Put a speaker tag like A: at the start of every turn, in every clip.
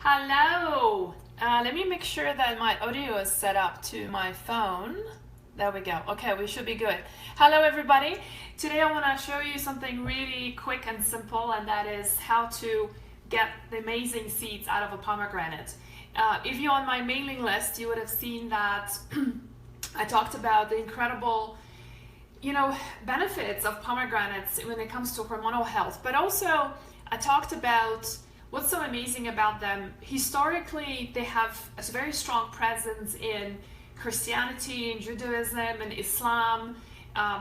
A: Hello! Let me make sure that my audio is set up to my phone. There we go. Okay, we should be good. Hello everybody. Today I want to show you something really quick and simple, and that is how to get the amazing seeds out of a pomegranate. If you're on my mailing list, you would have seen that I talked about the incredible benefits of pomegranates when it comes to hormonal health, but also I talked about what's so amazing about them. Historically, they have a very strong presence in Christianity, in Judaism, and Islam.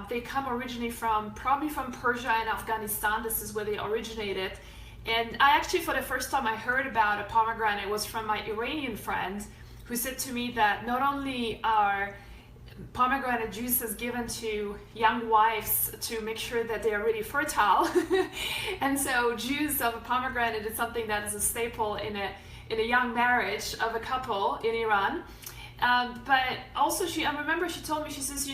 A: They come originally probably from Persia and Afghanistan. This is where they originated. And I actually, for the first time I heard about a pomegranate was from my Iranian friend, who said to me that not only are pomegranate juices given to young wives to make sure that they are really fertile, and so juice of a pomegranate is something that is a staple in a young marriage of a couple in Iran. But also I remember she told me, she says,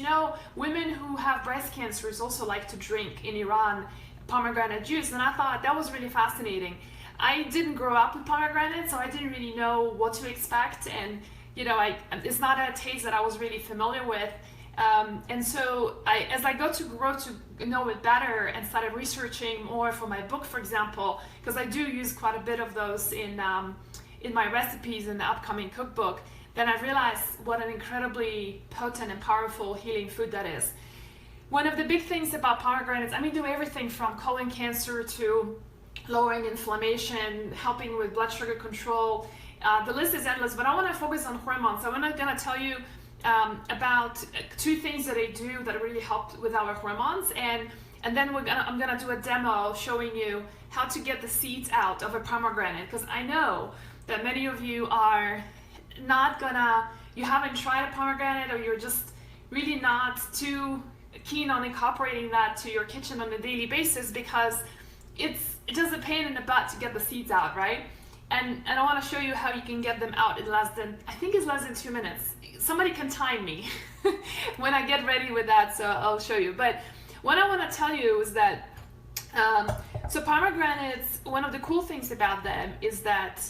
A: women who have breast cancers also like to drink in Iran pomegranate juice, and I thought that was really fascinating. I didn't grow up with pomegranate, so I didn't really know what to expect, and it's not a taste that I was really familiar with. And so as I got to grow to know it better and started researching more for my book, for example, because I do use quite a bit of those in my recipes in the upcoming cookbook, then I realized what an incredibly potent and powerful healing food that is. One of the big things about pomegranates, do everything from colon cancer to lowering inflammation, helping with blood sugar control. The list is endless, but I want to focus on hormones. So I'm going to tell you about two things that I do that really help with our hormones, and then I'm gonna do a demo showing you how to get the seeds out of a pomegranate, because I know that many of you are you haven't tried a pomegranate, or you're just really not too keen on incorporating that to your kitchen on a daily basis, because it's just a pain in the butt to get the seeds out, right? And I want to show you how you can get them out in less than 2 minutes. Somebody can time me when I get ready with that, so I'll show you. But what I want to tell you is that, so pomegranates, one of the cool things about them is that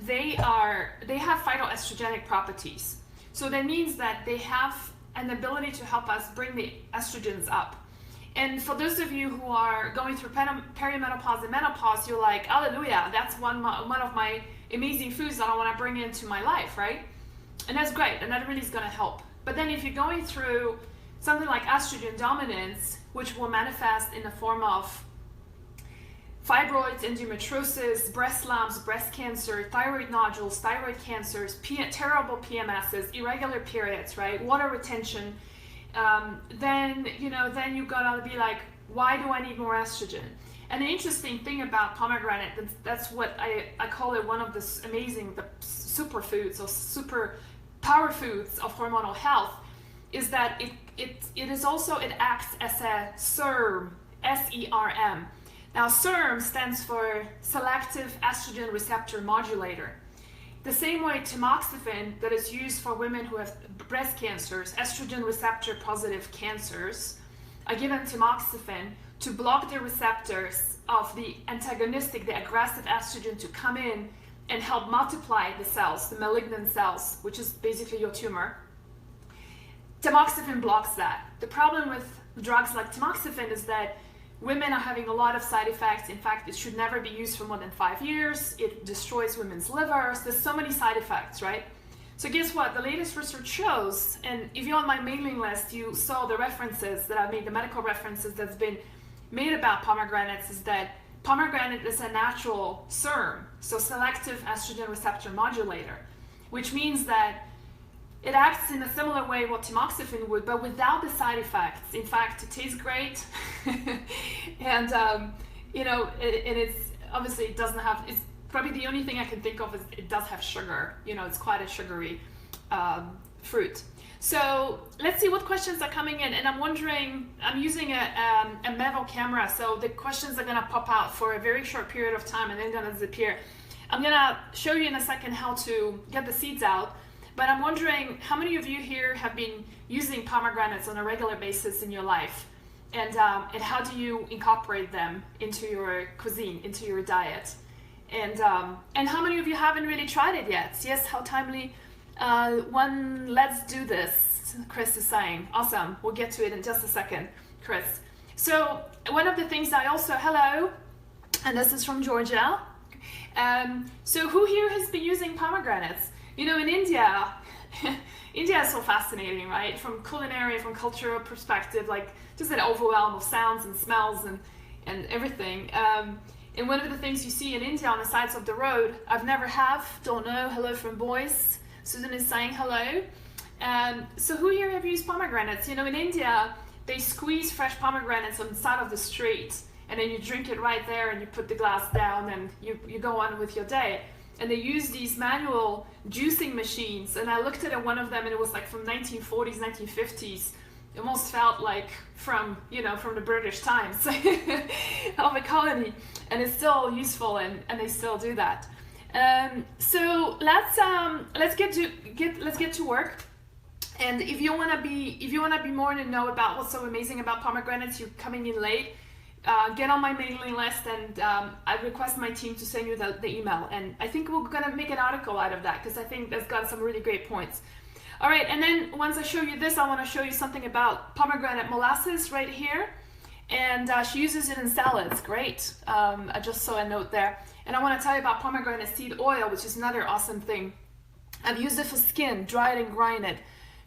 A: they have phytoestrogenic properties. So that means that they have an ability to help us bring the estrogens up. And for those of you who are going through perimenopause and menopause, you're like, hallelujah, that's one of my amazing foods that I want to bring into my life, right? And that's great, and that really is going to help. But then if you're going through something like estrogen dominance, which will manifest in the form of fibroids, endometriosis, breast lumps, breast cancer, thyroid nodules, thyroid cancers, terrible PMSs, irregular periods, right? Water retention, then you gotta be like, why do I need more estrogen? And the interesting thing about pomegranate, that's what I call it, one of the amazing, the superfoods or super power foods of hormonal health, is that it acts as a SERM, S-E-R-M. Now SERM stands for Selective Estrogen Receptor Modulator. The same way tamoxifen, that is used for women who have breast cancers, estrogen receptor positive cancers, are given tamoxifen to block the receptors of the antagonistic, the aggressive estrogen, to come in and help multiply the cells, the malignant cells, which is basically your tumor. Tamoxifen blocks that. The problem with drugs like tamoxifen is that women are having a lot of side effects. In fact, it should never be used for more than 5 years. It destroys women's livers. There's so many side effects, right? So guess what? The latest research shows, and if you're on my mailing list, you saw the references that I've made, the medical references that's been made about pomegranates, is that pomegranate is a natural SERM, so selective estrogen receptor modulator, which means that it acts in a similar way what tamoxifen would, but without the side effects. In fact, it tastes great, and it's obviously, it doesn't have. It's probably the only thing I can think of is it does have sugar. It's quite a sugary fruit. So let's see what questions are coming in. And I'm wondering, I'm using a Mevo camera, so the questions are gonna pop out for a very short period of time and then gonna disappear. I'm gonna show you in a second how to get the seeds out. But I'm wondering, how many of you here have been using pomegranates on a regular basis in your life? And how do you incorporate them into your cuisine, into your diet? And how many of you haven't really tried it yet? Yes, how timely. Let's do this, Chris is saying. Awesome. We'll get to it in just a second, Chris. So one of the things I also, hello, and this is from Georgia. So who here has been using pomegranates? You know, in India, India is so fascinating, right? From culinary, from cultural perspective, like just an overwhelm of sounds and smells and everything. And one of the things you see in India on the sides of the road, I've never don't know, hello from boys. Susan is saying hello. So who here have used pomegranates? You know, in India, they squeeze fresh pomegranates on the side of the street, and then you drink it right there, and you put the glass down, and you go on with your day. And they use these manual juicing machines, and I looked at one of them, and it was like from 1940s, 1950s. It almost felt like from the British times of a colony, and it's still useful, and they still do that. So let's get to work. And if you wanna be more to know about what's so amazing about pomegranates, you're coming in late. Get on my mailing list, and I request my team to send you the email. And I think we're gonna make an article out of that because I think that's got some really great points. All right, and then once I show you this, I want to show you something about pomegranate molasses right here. And she uses it in salads. Great. I just saw a note there. And I want to tell you about pomegranate seed oil, which is another awesome thing. I've used it for skin, dried and grinded,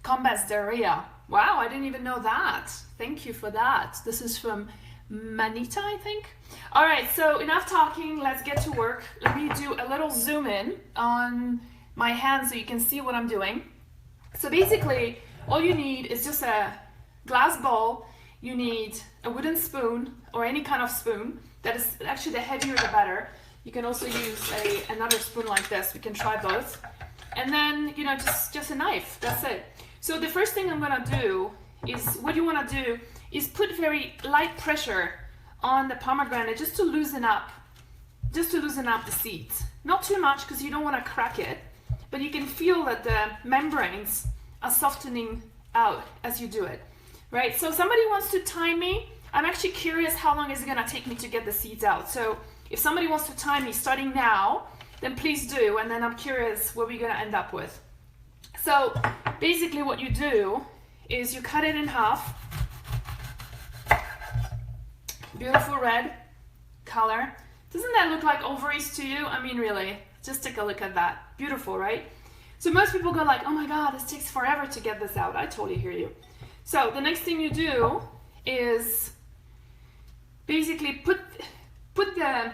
A: combats diarrhea. Wow, I didn't even know that. Thank you for that. This is from Manita, I think. All right, so enough talking. Let's get to work. Let me do a little zoom in on my hand so you can see what I'm doing. So basically, all you need is just a glass bowl. You need a wooden spoon or any kind of spoon. That is actually, the heavier the better. You can also use another spoon like this. We can try both. And then, just a knife. That's it. So the first thing I'm gonna do is, what you wanna do is put very light pressure on the pomegranate just to loosen up the seeds. Not too much because you don't wanna crack it. But you can feel that the membranes are softening out as you do it, right? So somebody wants to time me. I'm actually curious how long is it gonna take me to get the seeds out. So if somebody wants to time me starting now, then please do, and then I'm curious what we're gonna end up with. So basically what you do is you cut it in half. Beautiful red color. Doesn't that look like ovaries to you? I mean, really. Just take a look at that. Beautiful, right? So most people go like, oh my God, this takes forever to get this out. I totally hear you. So the next thing you do is basically put the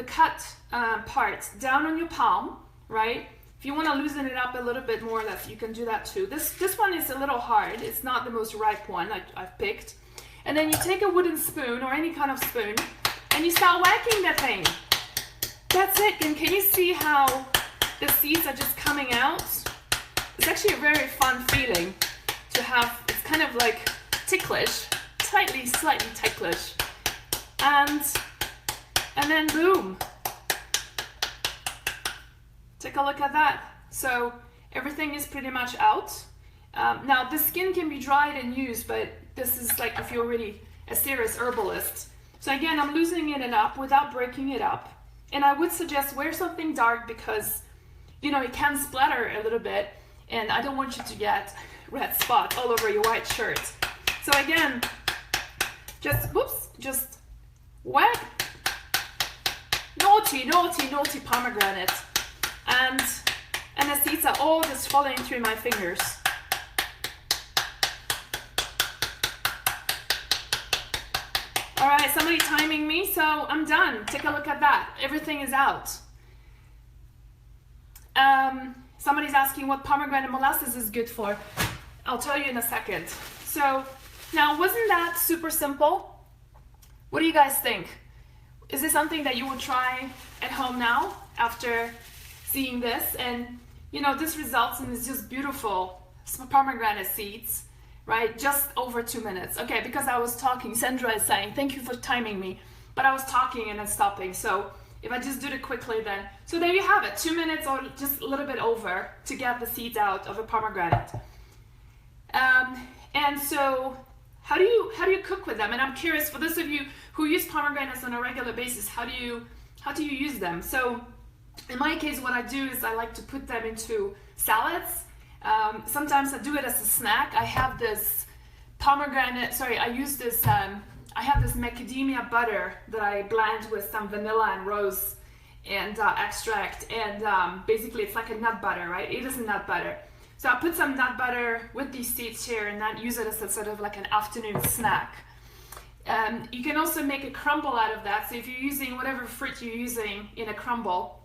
A: cut part down on your palm, right? If you want to loosen it up a little bit more, you can do that too. This one is a little hard. It's not the most ripe one I've picked. And then you take a wooden spoon or any kind of spoon, and you start whacking that thing. That's it. And can you see how the seeds are just coming out? It's actually a very fun feeling to have. It's kind of like ticklish, slightly ticklish. And then boom. Take a look at that. So everything is pretty much out. Now the skin can be dried and used, but this is like if you're really a serious herbalist. So again, I'm loosening it up without breaking it up. And I would suggest wear something dark because, it can splatter a little bit, and I don't want you to get red spots all over your white shirt. So again, just whack. Naughty pomegranate. And the seeds are all just falling through my fingers. All right, somebody timing me, so I'm done. Take a look at that. Everything is out. Somebody's asking what pomegranate molasses is good for. I'll tell you in a second. So now, wasn't that super simple? What do you guys think? Is this something that you will try at home now after seeing this? And this results in this just beautiful pomegranate seeds. Right, just over 2 minutes. Okay, because I was talking, Sandra is saying, thank you for timing me. But I was talking and then stopping. So if I just do it quickly then. So there you have it, 2 minutes or just a little bit over to get the seeds out of a pomegranate. And so how do you cook with them? And I'm curious, for those of you who use pomegranates on a regular basis, how do how do you use them? So in my case, what I do is I like to put them into salads. Sometimes I do it as a snack. I have this I have this macadamia butter that I blend with some vanilla and rose and extract, and basically it's like a nut butter, right? It is a nut butter. So I put some nut butter with these seeds here and then use it as a sort of like an afternoon snack. You can also make a crumble out of that. So if you're using whatever fruit you're using in a crumble,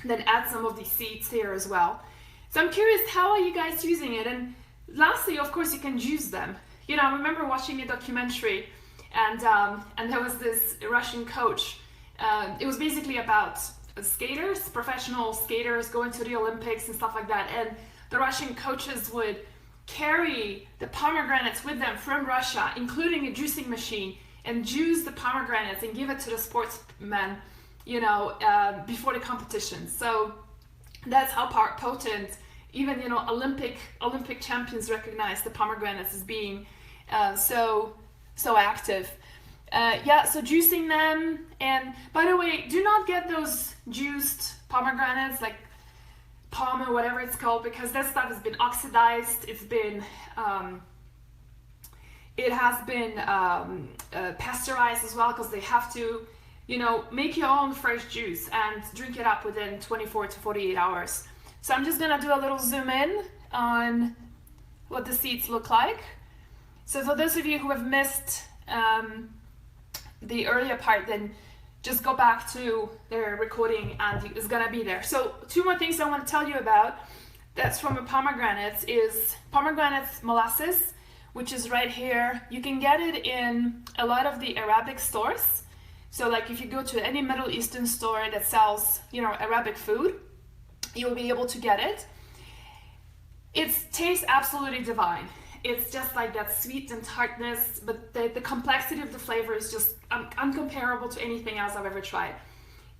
A: then add some of these seeds here as well. So I'm curious, how are you guys using it? And lastly, of course, you can juice them. You know, I remember watching a documentary, and there was this Russian coach. It was basically about skaters, professional skaters going to the Olympics and stuff like that. And the Russian coaches would carry the pomegranates with them from Russia, including a juicing machine, and juice the pomegranates and give it to the sportsmen, you know, before the competition. So that's how potent, even, you know, Olympic champions recognize the pomegranates as being so active. So juicing them, and by the way, do not get those juiced pomegranates like Pom or whatever it's called, because that stuff has been oxidized. It has been pasteurized as well, because they have to, you know, make your own fresh juice and drink it up within 24 to 48 hours. So I'm just gonna do a little zoom in on what the seeds look like. So for those of you who have missed the earlier part, then just go back to their recording and it's gonna be there. So 2 more things I want to tell you about that's from a pomegranate is Pomegranate Molasses, which is right here. You can get it in a lot of the Arabic stores. So like if you go to any Middle Eastern store that sells, you know, Arabic food, you will be able to get it. It tastes absolutely divine. It's just like that sweet and tartness, but the complexity of the flavor is just uncomparable to anything else I've ever tried.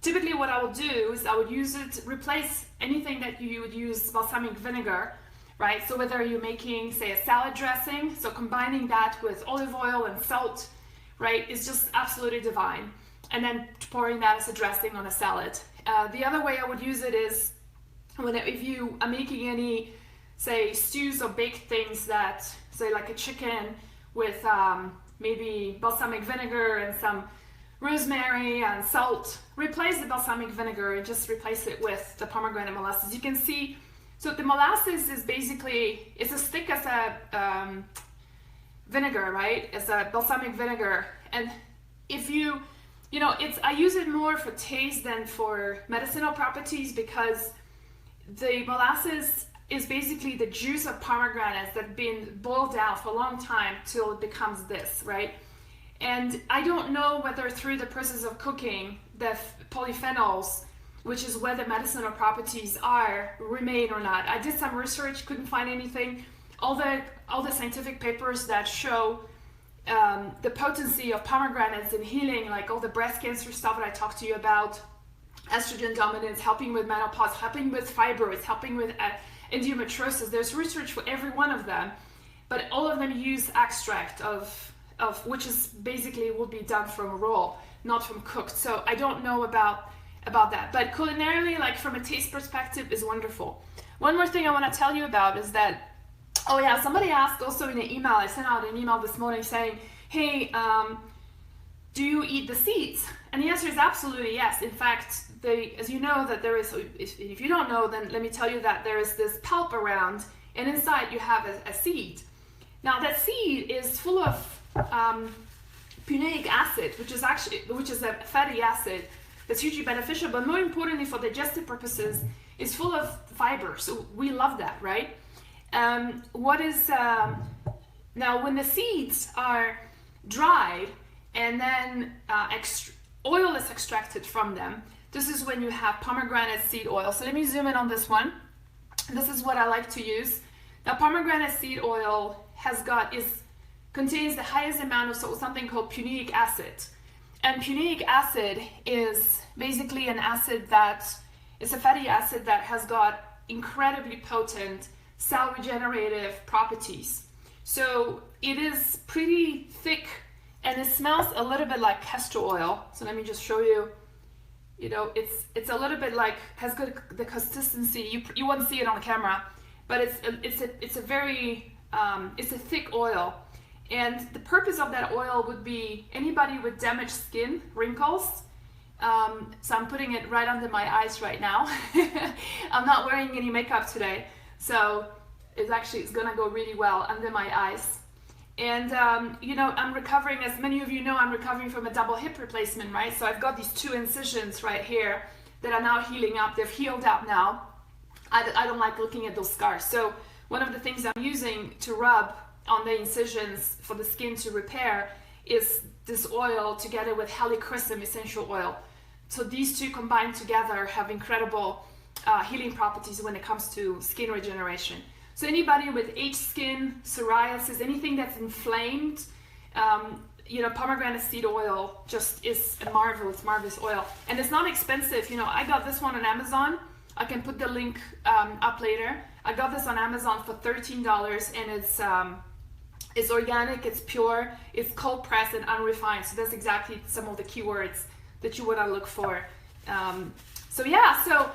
A: Typically what I would do is I would use it, replace anything that you would use balsamic vinegar, right? So whether you're making, say, a salad dressing, so combining that with olive oil and salt, right, is just absolutely divine. And then pouring that as a dressing on a salad. The other way I would use it is if you are making any, say, stews or baked things that, say, like a chicken with maybe balsamic vinegar and some rosemary and salt, replace the balsamic vinegar and just replace it with the pomegranate molasses. You can see, so the molasses is basically, it's as thick as a vinegar, right? It's a balsamic vinegar. And if you know, I use it more for taste than for medicinal properties, because the molasses is basically the juice of pomegranates that have been boiled down for a long time till it becomes this, right? And I don't know whether through the process of cooking, the polyphenols, which is where the medicinal properties are, remain or not. I did some research, couldn't find anything. All the scientific papers that show the potency of pomegranates in healing, like all the breast cancer stuff that I talked to you about, estrogen dominance, helping with menopause, helping with fibroids, helping with endometriosis. There's research for every one of them, but all of them use extract of which is basically will be done from raw, not from cooked. So I don't know about that, but culinarily, like from a taste perspective, is wonderful. One more thing I want to tell you about is that, oh yeah, somebody asked also in an email, I sent out an email this morning saying, hey, do you eat the seeds? And the answer is absolutely yes. In fact, as you know, that there is, if you don't know, then let me tell you that there is this pulp around, and inside you have a seed. Now that seed is full of punaic acid, which is a fatty acid that's hugely beneficial, but more importantly for digestive purposes, is full of fiber. So we love that, right? Now when the seeds are dried and then oil is extracted from them, this is when you have pomegranate seed oil. So let me zoom in on this one. This is what I like to use. Now pomegranate seed oil contains the highest amount of something called punaic acid. And punaic acid is basically an acid it's a fatty acid that has got incredibly potent cell regenerative properties. So it is pretty thick and it smells a little bit like castor oil. So let me just show you you know, it's a little bit like, has good the consistency. You won't see it on camera, but it's a very it's a thick oil. And the purpose of that oil would be anybody with damaged skin, wrinkles. So I'm putting it right under my eyes right now. I'm not wearing any makeup today, so it's gonna go really well under my eyes. And you know, I'm recovering, as many of you know, I'm recovering from a double hip replacement, right? So I've got these 2 incisions right here that are now healing up. They've healed up now. I don't like looking at those scars. So one of the things I'm using to rub on the incisions for the skin to repair is this oil together with helichrysum essential oil. So these 2 combined together have incredible healing properties when it comes to skin regeneration. So anybody with aged skin, psoriasis, anything that's inflamed, you know, pomegranate seed oil just is a marvelous oil. And it's not expensive. You know, I got this one on Amazon. I can put the link up later. I got this on Amazon for $13, and it's organic, it's pure, it's cold pressed and unrefined. So that's exactly some of the keywords that you want to look for. So yeah, so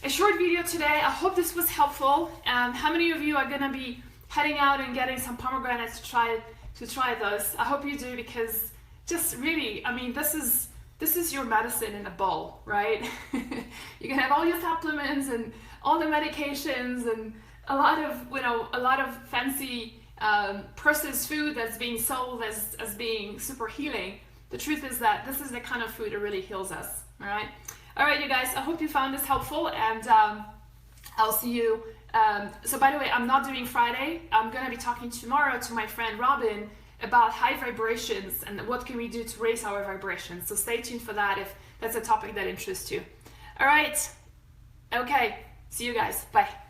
A: a short video today. I hope this was helpful. How many of you are gonna be heading out and getting some pomegranates to try those? I hope you do, because just really, I mean, this is your medicine in a bowl, right? You can have all your supplements and all the medications and a lot of fancy processed food that's being sold as being super healing. The truth is that this is the kind of food that really heals us. All right, you guys, I hope you found this helpful, and I'll see you. So by the way, I'm not doing Friday. I'm gonna be talking tomorrow to my friend Robin about high vibrations and what can we do to raise our vibrations. So stay tuned for that if that's a topic that interests you. All right, okay, see you guys, bye.